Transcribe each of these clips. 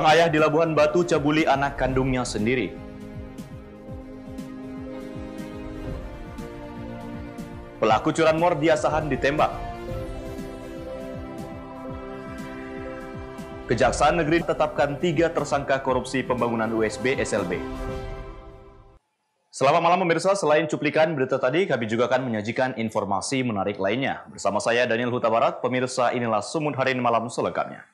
Seorang ayah di Labuhan Batu cabuli anak kandungnya sendiri. Pelaku curanmor di Asahan ditembak. Kejaksaan Negeri tetapkan 3 tersangka korupsi pembangunan USB SLB. Selamat malam pemirsa, selain cuplikan berita tadi, kami juga akan menyajikan informasi menarik lainnya. Bersama saya Daniel Huta Barat, pemirsa inilah Sumut Hari Malam selengkapnya.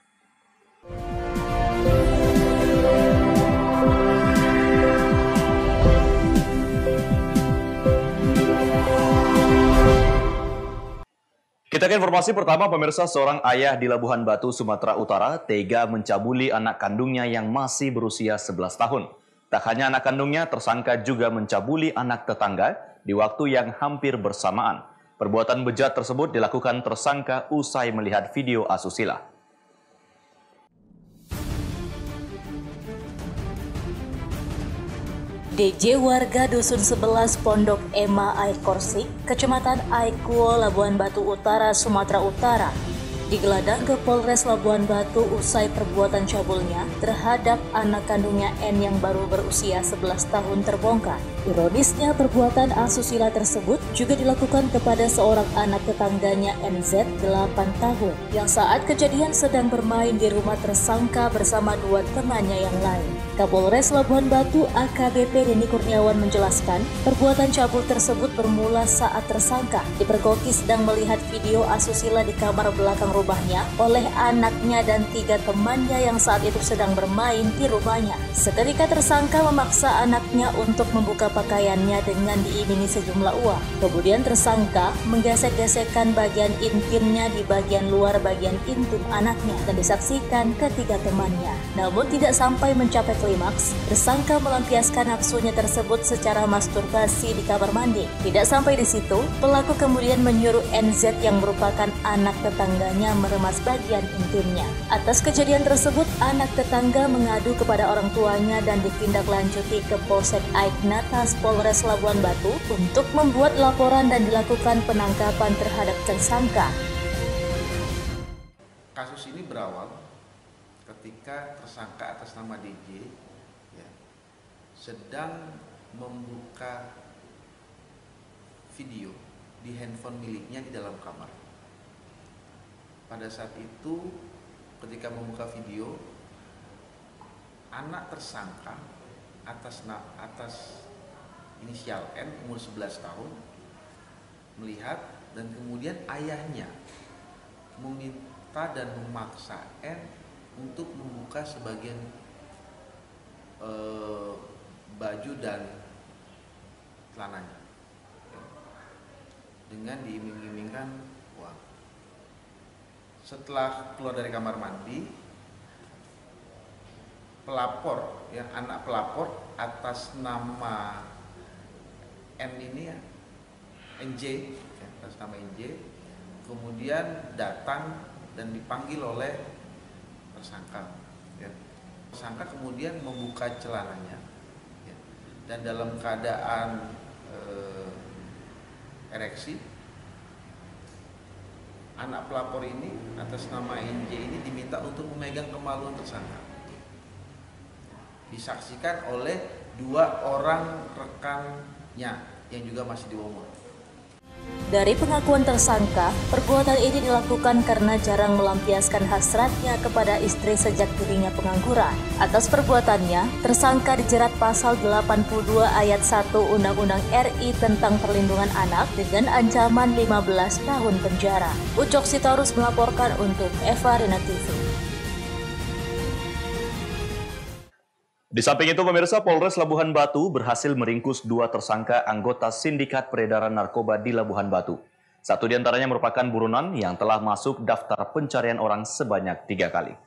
Kita ke informasi pertama pemirsa, seorang ayah di Labuhan Batu, Sumatera Utara tega mencabuli anak kandungnya yang masih berusia 11 tahun. Tak hanya anak kandungnya, tersangka juga mencabuli anak tetangga di waktu yang hampir bersamaan. Perbuatan bejat tersebut dilakukan tersangka usai melihat video asusila. DJ warga Dusun 11 Pondok Ema Air Korsik, Kecamatan Aikuo, Labuhan Batu Utara, Sumatera Utara, digelandang ke Polres Labuhan Batu usai perbuatan cabulnya terhadap anak kandungnya N yang baru berusia 11 tahun terbongkar. Ironisnya, perbuatan asusila tersebut juga dilakukan kepada seorang anak tetangganya NZ 8 tahun yang saat kejadian sedang bermain di rumah tersangka bersama 2 temannya yang lain. Kapolres Labuhan Batu AKBP Denny Kurniawan menjelaskan, perbuatan cabul tersebut bermula saat tersangka dipergoki sedang melihat video asusila di kamar belakang rumahnya oleh anaknya dan 3 temannya yang saat itu sedang bermain di rumahnya. Seketika tersangka memaksa anaknya untuk membuka pakaiannya dengan diiringi sejumlah uang. Kemudian tersangka menggesek-gesekkan bagian intimnya di bagian luar bagian intim anaknya dan disaksikan ketiga temannya. Namun tidak sampai mencapai klimaks, tersangka melampiaskan nafsunya tersebut secara masturbasi di kamar mandi. Tidak sampai di situ, pelaku kemudian menyuruh NZ yang merupakan anak tetangganya meremas bagian intimnya. Atas kejadian tersebut, anak tetangga mengadu kepada orang tuanya dan ditindaklanjuti ke Polsek Aiknatas Polres Labuhan Batu untuk membuat laporan dan dilakukan penangkapan terhadap tersangka. Kasus ini berawal ketika tersangka atas nama DJ sedang membuka video di handphone miliknya di dalam kamar. Pada saat itu, ketika membuka video, anak tersangka atas inisial N umur 11 tahun melihat, dan kemudian ayahnya meminta dan memaksa N untuk membuka sebagian baju dan celananya dengan diiming-imingkan uang. Setelah keluar dari kamar mandi, pelapor, anak pelapor atas nama N ini NJ, atas nama NJ, kemudian datang dan dipanggil oleh tersangka. Tersangka kemudian membuka celananya dan dalam keadaan ereksi, anak pelapor ini atas nama NJ ini diminta untuk memegang kemaluan tersangka. Disaksikan oleh 2 orang rekannya yang juga masih di bawah umur. Dari pengakuan tersangka, perbuatan ini dilakukan karena jarang melampiaskan hasratnya kepada istri sejak dirinya pengangguran. Atas perbuatannya, tersangka dijerat pasal 82 ayat 1 Undang-Undang RI tentang Perlindungan Anak dengan ancaman 15 tahun penjara. Ucok Sitorus melaporkan untuk Eva Rina TV. Di samping itu pemirsa, Polres Labuhan Batu berhasil meringkus 2 tersangka anggota sindikat peredaran narkoba di Labuhan Batu. 1 diantaranya merupakan buronan yang telah masuk daftar pencarian orang sebanyak 3 kali.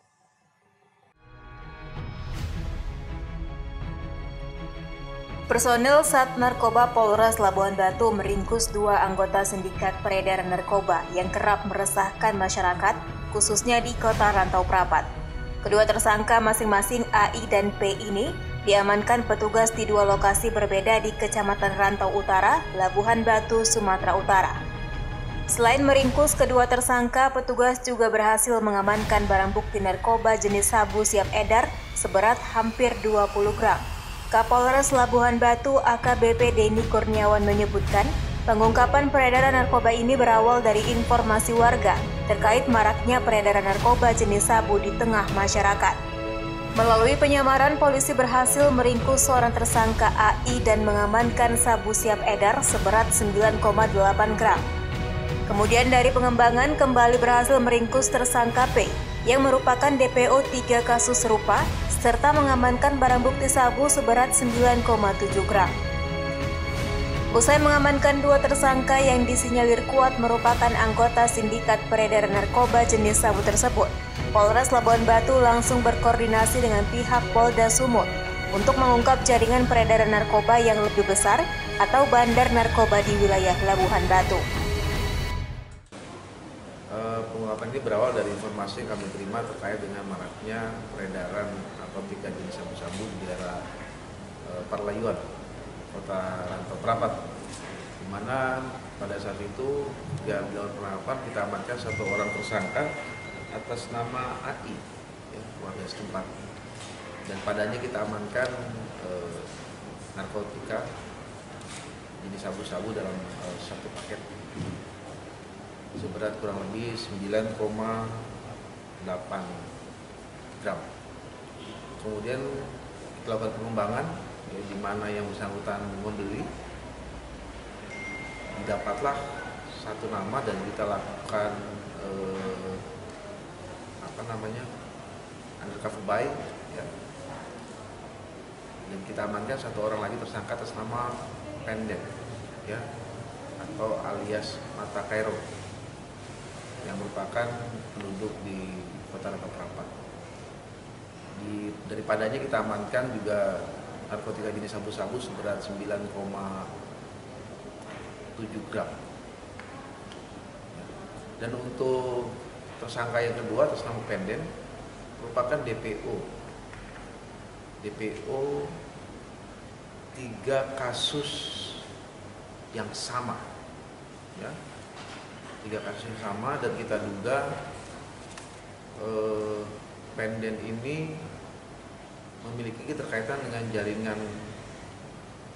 Personil Sat Narkoba Polres Labuhan Batu meringkus 2 anggota sindikat peredaran narkoba yang kerap meresahkan masyarakat, khususnya di Kota Rantau Prapat. Kedua tersangka masing-masing AI dan P ini diamankan petugas di 2 lokasi berbeda di Kecamatan Rantau Utara, Labuhan Batu, Sumatera Utara. Selain meringkus kedua tersangka, petugas juga berhasil mengamankan barang bukti narkoba jenis sabu siap edar seberat hampir 20 gram. Kapolres Labuhan Batu AKBP Denny Kurniawan menyebutkan, pengungkapan peredaran narkoba ini berawal dari informasi warga terkait maraknya peredaran narkoba jenis sabu di tengah masyarakat. Melalui penyamaran, polisi berhasil meringkus seorang tersangka AI dan mengamankan sabu siap edar seberat 9,8 gram. Kemudian dari pengembangan kembali berhasil meringkus tersangka P yang merupakan DPO 3 kasus serupa serta mengamankan barang bukti sabu seberat 9,7 gram. Usai mengamankan dua tersangka yang disinyalir kuat merupakan anggota sindikat peredaran narkoba jenis sabu tersebut, Polres Labuhan Batu langsung berkoordinasi dengan pihak Polda Sumut untuk mengungkap jaringan peredaran narkoba yang lebih besar atau bandar narkoba di wilayah Labuhan Batu. Pengungkapan ini berawal dari informasi yang kami terima terkait dengan maraknya peredaran narkotika jenis sabu-sabu di daerah Parlayuan, Kota Rantau Prapat, di mana pada saat itu ya, dalam penangkapan kita amankan satu orang tersangka atas nama AI, ya, warga setempat, dan padanya kita amankan narkotika jenis sabu-sabu dalam satu paket seberat kurang lebih 9,8 gram. Kemudian kita lakukan pengembangan, ya, di mana yang bersangkutan membeli, didapatlah satu nama dan kita lakukan undercover buy, ya. Dan kita amankan satu orang lagi tersangka atas nama Penden, ya, atau alias Mata Kairo, yang merupakan penduduk di Kota Rantau Prapat. Daripadanya kita amankan juga narkotika jenis sabu-sabu seberat 9,7 gram. Dan untuk tersangka yang kedua atas nama Penden merupakan DPO 3 kasus yang sama, ya. 3 kasus yang sama, dan kita duga Penden ini memiliki keterkaitan dengan jaringan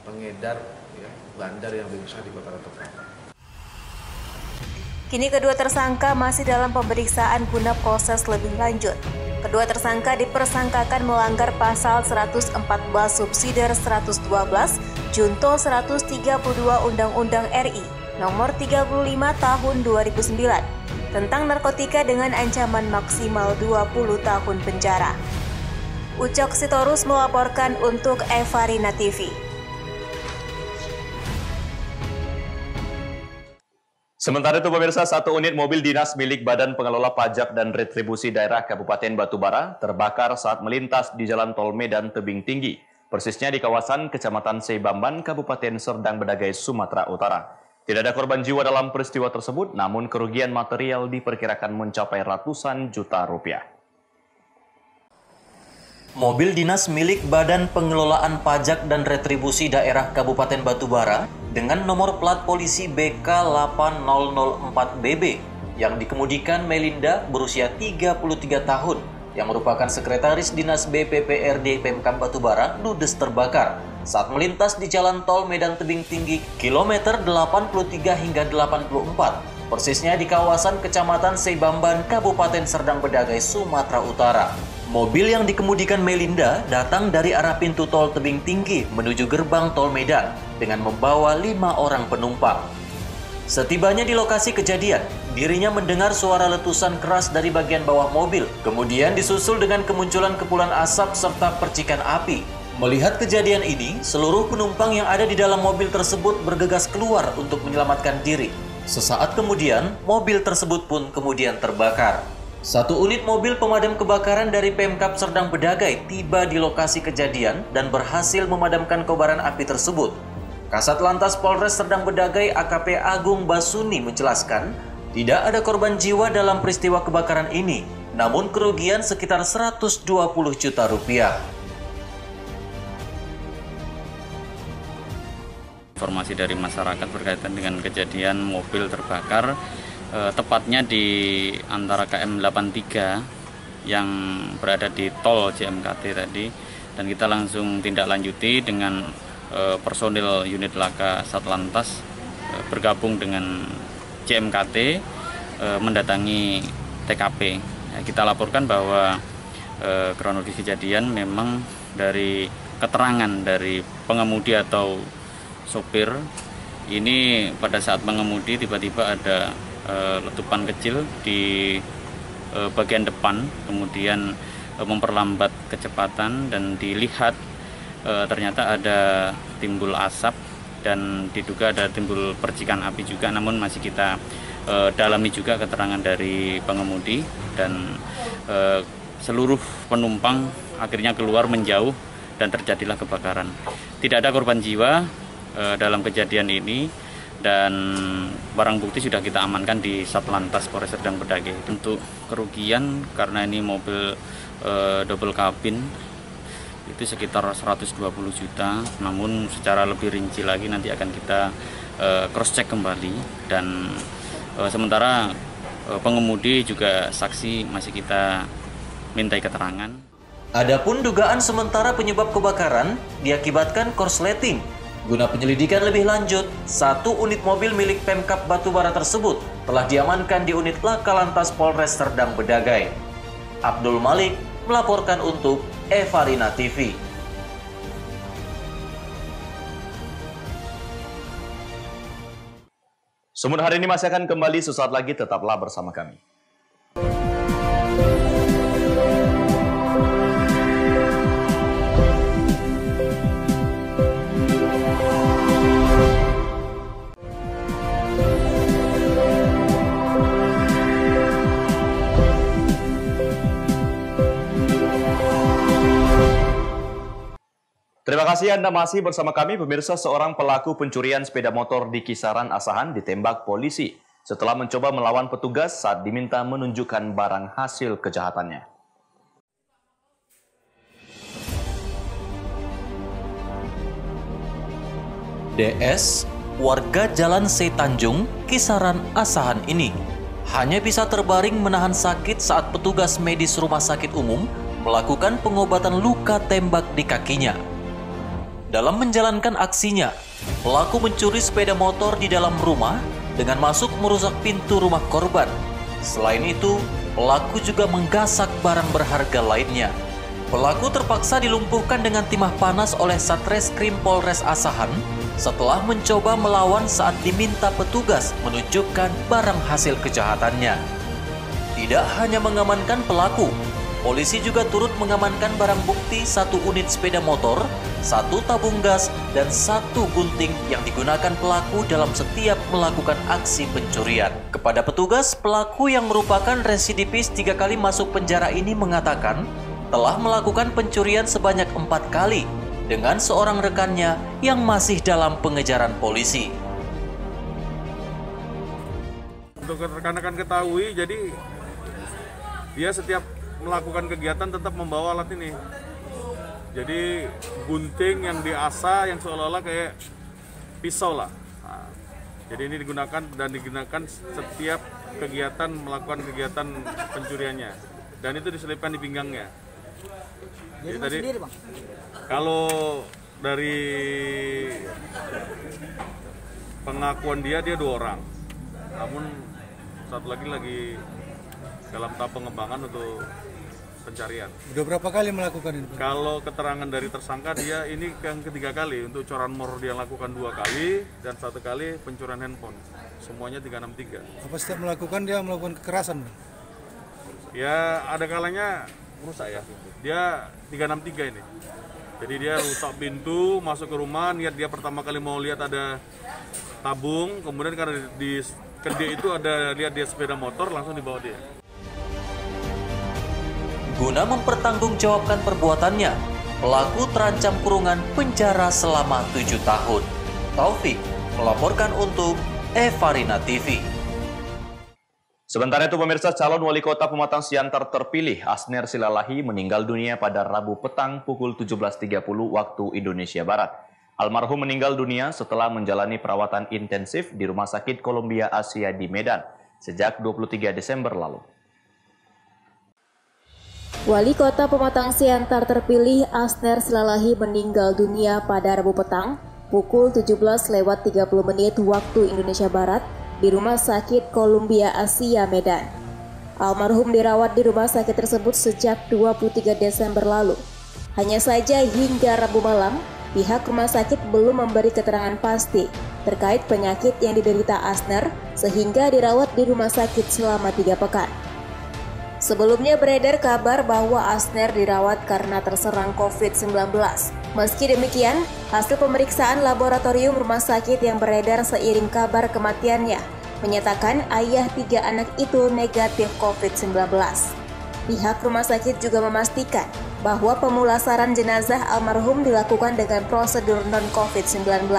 pengedar, ya, bandar yang lebih besar di Kota Rantau Prapat. Kini kedua tersangka masih dalam pemeriksaan guna proses lebih lanjut. Kedua tersangka dipersangkakan melanggar pasal 114 subsidiar 112 Junto 132 Undang-Undang RI Nomor 35 Tahun 2009 tentang narkotika dengan ancaman maksimal 20 tahun penjara. Ucok Sitorus melaporkan untuk Evarina TV. Sementara itu pemirsa, satu unit mobil dinas milik Badan Pengelola Pajak dan Retribusi Daerah Kabupaten Batubara terbakar saat melintas di Jalan Tol Medan Tebing Tinggi, persisnya di kawasan Kecamatan Seibamban, Kabupaten Serdang Bedagai, Sumatera Utara. Tidak ada korban jiwa dalam peristiwa tersebut, namun kerugian material diperkirakan mencapai ratusan juta rupiah. Mobil dinas milik Badan Pengelolaan Pajak dan Retribusi Daerah Kabupaten Batubara dengan nomor plat polisi BK8004BB yang dikemudikan Melinda berusia 33 tahun yang merupakan sekretaris dinas BPPRD Pemkab Batubara ludes terbakar saat melintas di Jalan Tol Medan Tebing Tinggi kilometer 83 hingga 84, persisnya di kawasan Kecamatan Seibamban, Kabupaten Serdang Bedagai, Sumatera Utara. Mobil yang dikemudikan Melinda datang dari arah pintu tol Tebing Tinggi menuju gerbang tol Medan dengan membawa 5 orang penumpang. Setibanya di lokasi kejadian, dirinya mendengar suara letusan keras dari bagian bawah mobil, kemudian disusul dengan kemunculan kepulan asap serta percikan api. Melihat kejadian ini, seluruh penumpang yang ada di dalam mobil tersebut bergegas keluar untuk menyelamatkan diri. Sesaat kemudian, mobil tersebut pun kemudian terbakar. Satu unit mobil pemadam kebakaran dari Pemkab Serdang Bedagai tiba di lokasi kejadian dan berhasil memadamkan kobaran api tersebut. Kasat Lantas Polres Serdang Bedagai AKP Agung Basuni menjelaskan, tidak ada korban jiwa dalam peristiwa kebakaran ini, namun kerugian sekitar 120 juta rupiah. Informasi dari masyarakat berkaitan dengan kejadian mobil terbakar, tepatnya di antara KM 83 yang berada di tol JMKT tadi, dan kita langsung tindak lanjuti dengan personil unit laka Satlantas bergabung dengan JMKT mendatangi TKP. Ya, kita laporkan bahwa kronologis kejadian memang dari keterangan dari pengemudi atau sopir ini, pada saat mengemudi tiba-tiba ada letupan kecil di bagian depan, kemudian memperlambat kecepatan dan dilihat ternyata ada timbul asap dan diduga ada timbul percikan api juga, namun masih kita dalami juga keterangan dari pengemudi, dan seluruh penumpang akhirnya keluar menjauh dan terjadilah kebakaran. Tidak ada korban jiwa dalam kejadian ini, dan barang bukti sudah kita amankan di Satlantas Polres Serdang Bedagai. Untuk kerugian karena ini mobil double kabin itu sekitar 120 juta, namun secara lebih rinci lagi nanti akan kita cross check kembali, dan sementara pengemudi juga saksi masih kita mintai keterangan. Adapun dugaan sementara penyebab kebakaran diakibatkan korsleting. Guna penyelidikan lebih lanjut, satu unit mobil milik Pemkab Batubara tersebut telah diamankan di unit Laka Lantas Polres Serdang Bedagai. Abdul Malik melaporkan untuk Evarina TV. Sumber hari ini masih akan kembali sesaat lagi, tetaplah bersama kami. Terima kasih Anda masih bersama kami, pemirsa. Seorang pelaku pencurian sepeda motor di Kisaran Asahan ditembak polisi setelah mencoba melawan petugas saat diminta menunjukkan barang hasil kejahatannya. DS, warga Jalan Setanjung, Kisaran Asahan ini hanya bisa terbaring menahan sakit saat petugas medis rumah sakit umum melakukan pengobatan luka tembak di kakinya. Dalam menjalankan aksinya, pelaku mencuri sepeda motor di dalam rumah dengan masuk merusak pintu rumah korban. Selain itu, pelaku juga menggasak barang berharga lainnya. Pelaku terpaksa dilumpuhkan dengan timah panas oleh Satreskrim Polres Asahan setelah mencoba melawan saat diminta petugas menunjukkan barang hasil kejahatannya. Tidak hanya mengamankan pelaku, polisi juga turut mengamankan barang bukti 1 unit sepeda motor, 1 tabung gas, dan 1 gunting yang digunakan pelaku dalam setiap melakukan aksi pencurian. Kepada petugas, pelaku yang merupakan residivis 3 kali masuk penjara ini mengatakan telah melakukan pencurian sebanyak 4 kali dengan seorang rekannya yang masih dalam pengejaran polisi. Untuk rekan-rekan ketahui, jadi dia setiap melakukan kegiatan tetap membawa alat ini. Jadi gunting yang diasah yang seolah-olah kayak pisau lah. Nah, jadi ini digunakan setiap kegiatan, melakukan kegiatan pencuriannya. Dan itu diselipkan di pinggangnya. Jadi tadi sendiri, Bang? Kalau dari pengakuan dia 2 orang. Namun satu lagi dalam tahap pengembangan untuk pencarian. Udah berapa kali melakukan ini? Kalau keterangan dari tersangka, dia ini yang ketiga kali. Untuk curanmor dia lakukan 2 kali dan 1 kali pencurian handphone. Semuanya 363. Apa setiap melakukan dia melakukan kekerasan? Ya ada kalanya rusak ya. Dia 363 ini. Jadi dia rusak pintu, masuk ke rumah, niat dia pertama kali mau lihat ada tabung, kemudian karena di kede itu ada lihat dia sepeda motor, langsung dibawa dia. Guna mempertanggungjawabkan perbuatannya, pelaku terancam kurungan penjara selama 7 tahun. Taufik melaporkan untuk Evarina TV. Sementara itu pemirsa, calon wali kota Pematang Siantar terpilih Asner Silalahi meninggal dunia pada Rabu petang pukul 17.30 waktu Indonesia Barat. Almarhum meninggal dunia setelah menjalani perawatan intensif di Rumah Sakit Columbia Asia di Medan sejak 23 Desember lalu. Wali Kota Pematang Siantar terpilih Asner Silalahi meninggal dunia pada Rabu petang pukul 17.30 waktu Indonesia Barat di Rumah Sakit Columbia Asia Medan. Almarhum dirawat di rumah sakit tersebut sejak 23 Desember lalu. Hanya saja hingga Rabu malam, pihak rumah sakit belum memberi keterangan pasti terkait penyakit yang diderita Asner sehingga dirawat di rumah sakit selama 3 pekan. Sebelumnya beredar kabar bahwa Asner dirawat karena terserang COVID-19. Meski demikian, hasil pemeriksaan laboratorium rumah sakit yang beredar seiring kabar kematiannya menyatakan ayah 3 anak itu negatif COVID-19. Pihak rumah sakit juga memastikan bahwa pemulasaran jenazah almarhum dilakukan dengan prosedur non-COVID-19.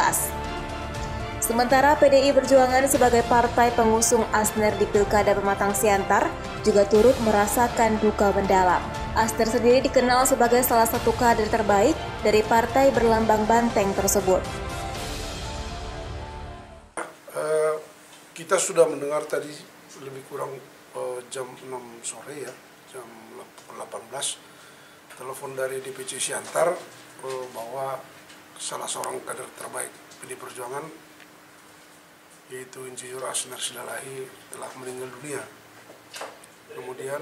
Sementara PDI Perjuangan sebagai partai pengusung Asner di Pilkada Pematang Siantar juga turut merasakan duka mendalam. Asner sendiri dikenal sebagai salah satu kader terbaik dari partai berlambang banteng tersebut. Kita sudah mendengar tadi lebih kurang jam 6 sore ya, jam 18, telepon dari DPC Siantar bahwa salah seorang kader terbaik PDI Perjuangan yaitu Insinyur Asner Silalahi telah meninggal dunia. Kemudian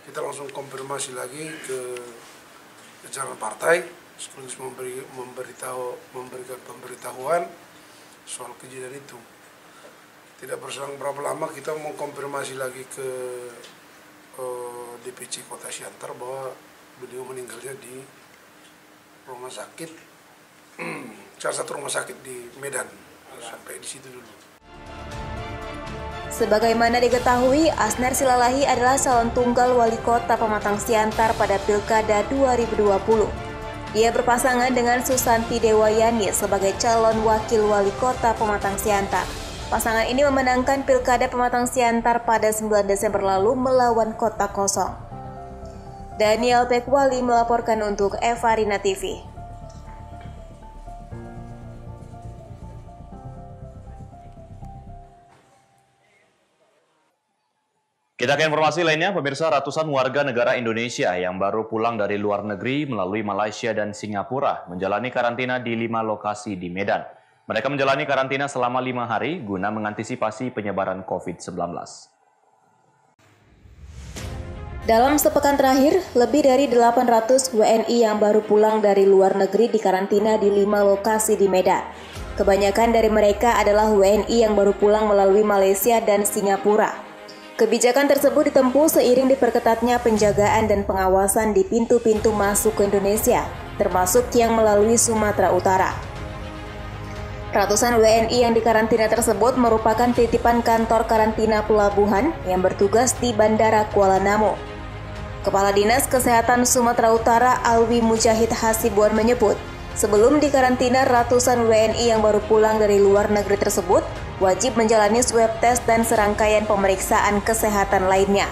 kita langsung konfirmasi lagi ke jajaran partai sekaligus memberikan pemberitahuan soal kejadian itu. Tidak berselang berapa lama kita mengkonfirmasi lagi ke DPC Kota Siantar bahwa beliau meninggalnya di rumah sakit, salah satu rumah sakit di Medan. Sampai di situ dulu. Sebagaimana diketahui, Asner Silalahi adalah calon tunggal wali kota Pematang Siantar pada Pilkada 2020. Dia berpasangan dengan Susanti Dewayani sebagai calon wakil wali kota Pematang Siantar. Pasangan ini memenangkan Pilkada Pematang Siantar pada 9 Desember lalu melawan Kota Kosong. Daniel Pekwali melaporkan untuk Evarina TV. Kita ke informasi lainnya, pemirsa. Ratusan warga negara Indonesia yang baru pulang dari luar negeri melalui Malaysia dan Singapura menjalani karantina di 5 lokasi di Medan. Mereka menjalani karantina selama 5 hari guna mengantisipasi penyebaran COVID-19. Dalam sepekan terakhir, lebih dari 800 WNI yang baru pulang dari luar negeri dikarantina di 5 lokasi di Medan. Kebanyakan dari mereka adalah WNI yang baru pulang melalui Malaysia dan Singapura. Kebijakan tersebut ditempuh seiring diperketatnya penjagaan dan pengawasan di pintu-pintu masuk ke Indonesia, termasuk yang melalui Sumatera Utara. Ratusan WNI yang dikarantina tersebut merupakan titipan kantor karantina pelabuhan yang bertugas di Bandara Kuala Namu. Kepala Dinas Kesehatan Sumatera Utara Alwi Mujahid Hasibuan menyebut, sebelum dikarantina ratusan WNI yang baru pulang dari luar negeri tersebut wajib menjalani swab test dan serangkaian pemeriksaan kesehatan lainnya.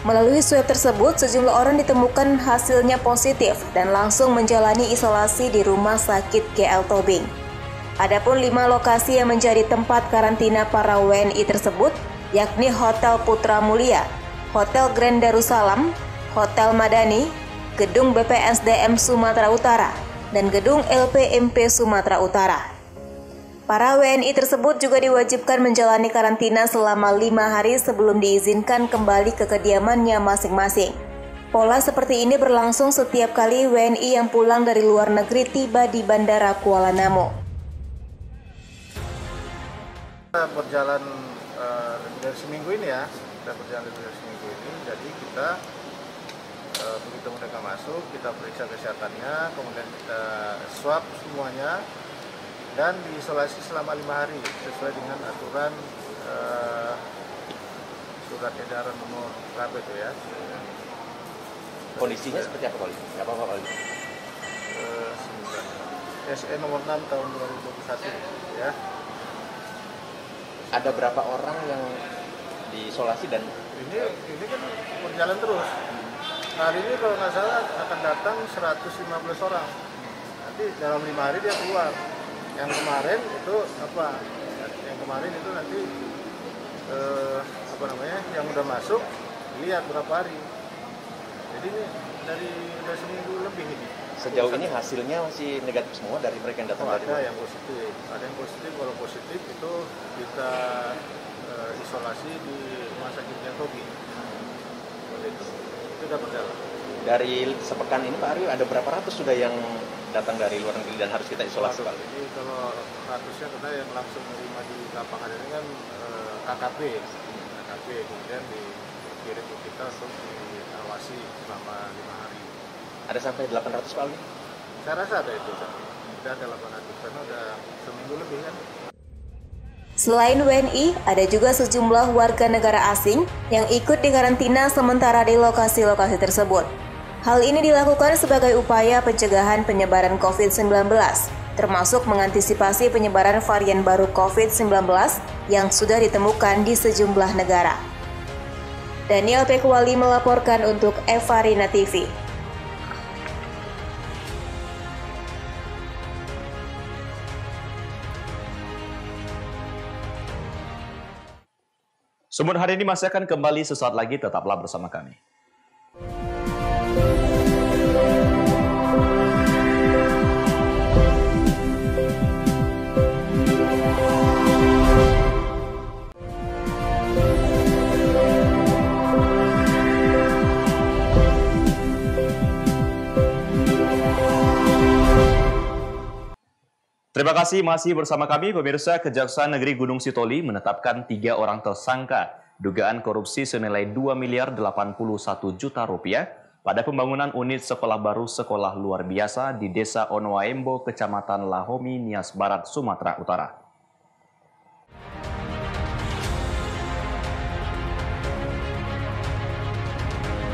Melalui swab tersebut, sejumlah orang ditemukan hasilnya positif dan langsung menjalani isolasi di Rumah Sakit GL Tobing. Adapun 5 lokasi yang menjadi tempat karantina para WNI tersebut, yakni Hotel Putra Mulia, Hotel Grand Darussalam, Hotel Madani, Gedung BPSDM Sumatera Utara, dan Gedung LPMP Sumatera Utara. Para WNI tersebut juga diwajibkan menjalani karantina selama 5 hari sebelum diizinkan kembali ke kediamannya masing-masing. Pola seperti ini berlangsung setiap kali WNI yang pulang dari luar negeri tiba di Bandara Kuala Namu. Kita berjalan dari seminggu ini ya, jadi kita begitu mereka masuk, kita periksa kesehatannya, kemudian kita swab semuanya, dan diisolasi selama 5 hari sesuai dengan aturan surat edaran nomor berapa itu ya. Kondisinya seperti apa, Pak? Nggak apa-apa, Pak. SE nomor 6 tahun 2021 ya. Ada berapa orang yang diisolasi dan ini kan berjalan terus. Hari ini kalau nggak salah akan datang 115 orang. Nanti dalam 5 hari dia keluar. Yang kemarin itu apa? Yang kemarin itu nanti yang udah masuk lihat berapa hari. Jadi ini dari seminggu lebih ini. Sejauh ini hasilnya masih negatif semua dari mereka yang datang dari ada yang positif. Ada yang positif, kalau positif itu kita isolasi di rumah sakit Jantogi. Itu sudah berjalan. Dari sepekan ini Pak Aryo ada berapa ratus sudah yang datang dari luar negeri dan harus kita isolasi Pak? Jadi kalau ratusnya kita yang langsung menerima di lapangan ini kan KKP, kemudian dikirim ke kita untuk diawasi selama 5 hari. Ada sampai 800 Pak? Saya rasa ada itu, sudah ada 800 karena udah seminggu lebih kan. Selain WNI, ada juga sejumlah warga negara asing yang ikut dikarantina sementara di lokasi-lokasi tersebut. Hal ini dilakukan sebagai upaya pencegahan penyebaran COVID-19, termasuk mengantisipasi penyebaran varian baru COVID-19 yang sudah ditemukan di sejumlah negara. Daniel Pekwali melaporkan untuk Evarina TV. Sumber hari ini masih akan kembali sesaat lagi, tetaplah bersama kami. Terima kasih masih bersama kami, pemirsa. Kejaksaan Negeri Gunung Sitoli menetapkan 3 orang tersangka dugaan korupsi senilai 2 miliar 81 juta rupiah pada pembangunan unit sekolah baru sekolah luar biasa di Desa Onoaembo, Kecamatan Lahomi, Nias Barat, Sumatera Utara.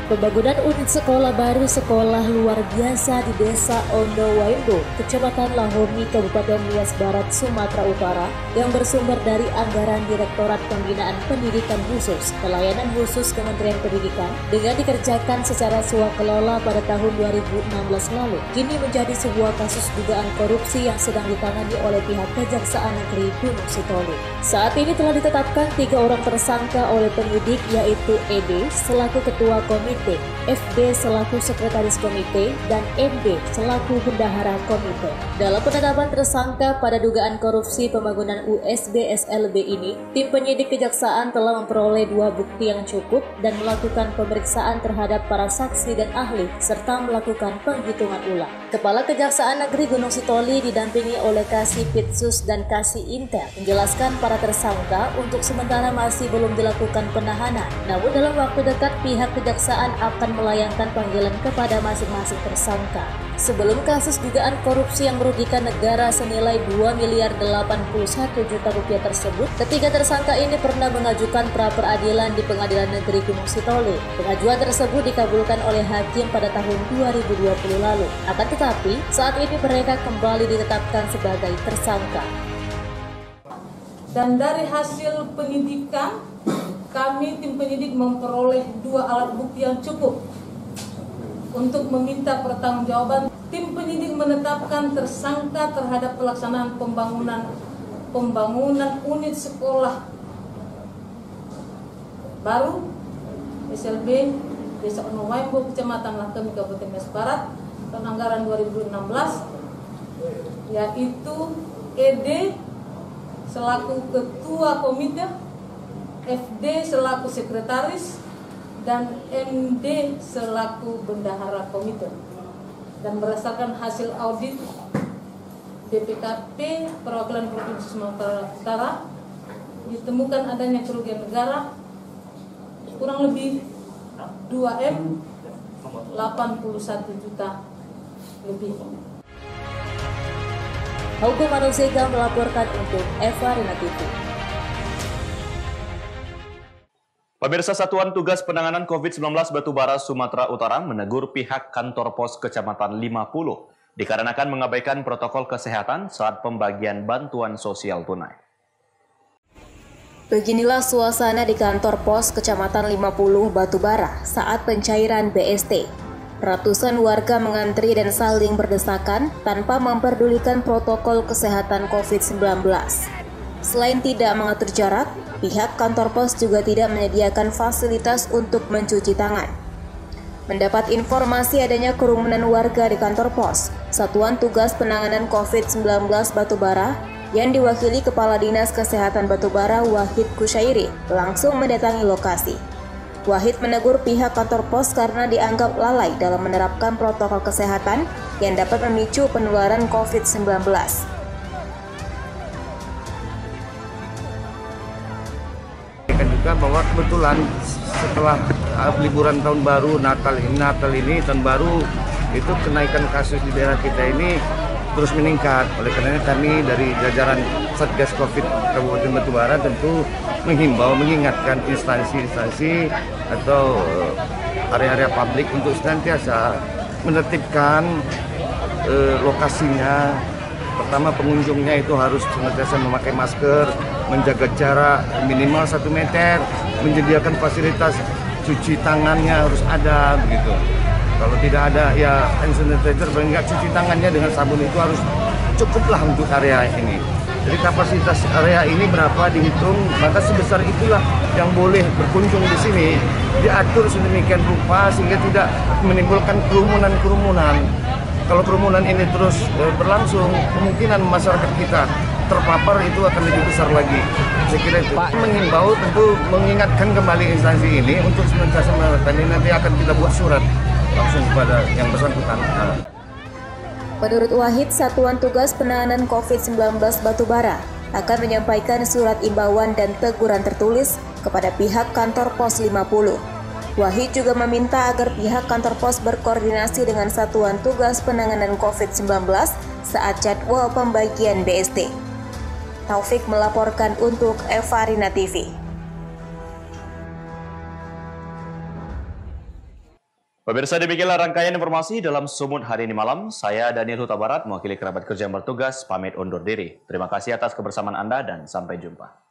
Pembangunan unit sekolah baru sekolah luar biasa di Desa Onoaembo, Kecamatan Lahomi, Kabupaten Nias Barat, Sumatera Utara yang bersumber dari anggaran Direktorat Pembinaan Pendidikan Khusus, Pelayanan Khusus Kementerian Pendidikan dengan dikerjakan secara swakelola pada tahun 2016 lalu, kini menjadi sebuah kasus dugaan korupsi yang sedang ditangani oleh pihak Kejaksaan Negeri Gunung Sitoli. Saat ini telah ditetapkan 3 orang tersangka oleh penyidik, yaitu ED selaku Ketua Komite, FB selaku Sekretaris Komite, dan MD selaku Bendahara Komite. Dalam penetapan tersangka pada dugaan korupsi pembangunan USB SLB ini, tim penyidik Kejaksaan telah memperoleh 2 bukti yang cukup dan melakukan pemeriksaan terhadap para saksi dan ahli, serta melakukan penghitungan ulang. Kepala Kejaksaan Negeri Gunung Sitoli didampingi oleh Kasih Pitsus dan Kasih Intel menjelaskan para tersangka untuk sementara masih belum dilakukan penahanan, namun dalam waktu dekat pihak Kejaksaan akan melayangkan panggilan kepada masing-masing tersangka. Sebelum kasus dugaan korupsi yang merugikan negara senilai 2 miliar 81 juta rupiah tersebut, ketiga tersangka ini pernah mengajukan pra-peradilan di Pengadilan Negeri Gunung Sitoli. Pengajuan tersebut dikabulkan oleh hakim pada tahun 2020 lalu. Akan tetapi, saat ini mereka kembali ditetapkan sebagai tersangka. Dan dari hasil penyidikan, kami tim penyidik memperoleh 2 alat bukti yang cukup untuk meminta pertanggungjawaban. Tim penyidik menetapkan tersangka terhadap pelaksanaan pembangunan unit sekolah baru SLB Desa Onoaembo, Kecamatan Lahomi, Kabupaten Nias Barat, tahun anggaran 2016, yaitu ED selaku Ketua Komite, FD selaku Sekretaris, dan MD selaku Bendahara Komite. Dan berdasarkan hasil audit BPKP Perwakilan Provinsi Sumatera Utara, ditemukan adanya kerugian negara kurang lebih 2M 81 juta lebih. Hugo Manusega melaporkan untuk Evarina TV. Pemirsa, Satuan Tugas Penanganan COVID-19 Batubara Sumatera Utara menegur pihak kantor pos Kecamatan 50 dikarenakan mengabaikan protokol kesehatan saat pembagian bantuan sosial tunai. Beginilah suasana di kantor pos Kecamatan 50 Batubara saat pencairan BST. Ratusan warga mengantri dan saling berdesakan tanpa memperdulikan protokol kesehatan COVID-19. Selain tidak mengatur jarak, pihak kantor pos juga tidak menyediakan fasilitas untuk mencuci tangan. Mendapat informasi adanya kerumunan warga di kantor pos, Satuan Tugas Penanganan COVID-19 Batubara yang diwakili Kepala Dinas Kesehatan Batubara Wahid Kusyairi langsung mendatangi lokasi. Wahid menegur pihak kantor pos karena dianggap lalai dalam menerapkan protokol kesehatan yang dapat memicu penularan COVID-19. Juga bahwa kebetulan setelah liburan tahun baru Natal ini tahun baru itu kenaikan kasus di daerah kita ini terus meningkat. Oleh karenanya kami dari jajaran Satgas Covid Kabupaten Batubara tentu menghimbau, mengingatkan instansi-instansi atau area-area publik untuk senantiasa menertibkan lokasinya. Pertama, pengunjungnya itu harus senantiasa memakai masker, menjaga jarak minimal 1 meter, menyediakan fasilitas cuci tangannya harus ada begitu. Kalau tidak ada ya hand sanitizer, paling nggak cuci tangannya dengan sabun itu harus cukuplah untuk area ini. Jadi kapasitas area ini berapa dihitung, maka sebesar itulah yang boleh berkunjung di sini, diatur sedemikian rupa sehingga tidak menimbulkan kerumunan-kerumunan. Kalau kerumunan ini terus berlangsung, kemungkinan masyarakat kita terpapar itu akan lebih besar lagi. Saya kira itu. Pak menghimbau tentu mengingatkan kembali instansi ini untuk senantiasa menerapkan ini. Nanti akan kita buat surat langsung kepada yang bersangkutan. Menurut Wahid, Satuan Tugas Penanganan COVID-19 Batubara akan menyampaikan surat imbauan dan teguran tertulis kepada pihak kantor pos 50. Wahid juga meminta agar pihak kantor pos berkoordinasi dengan Satuan Tugas Penanganan COVID-19 saat jadwal pembagian BST. Taufik melaporkan untuk Evarina TV. Pemirsa, demikianlah rangkaian informasi dalam Sumut hari ini malam. Saya Daniel Huta Barat, mewakili kerabat kerja yang bertugas, pamit undur diri. Terima kasih atas kebersamaan Anda dan sampai jumpa.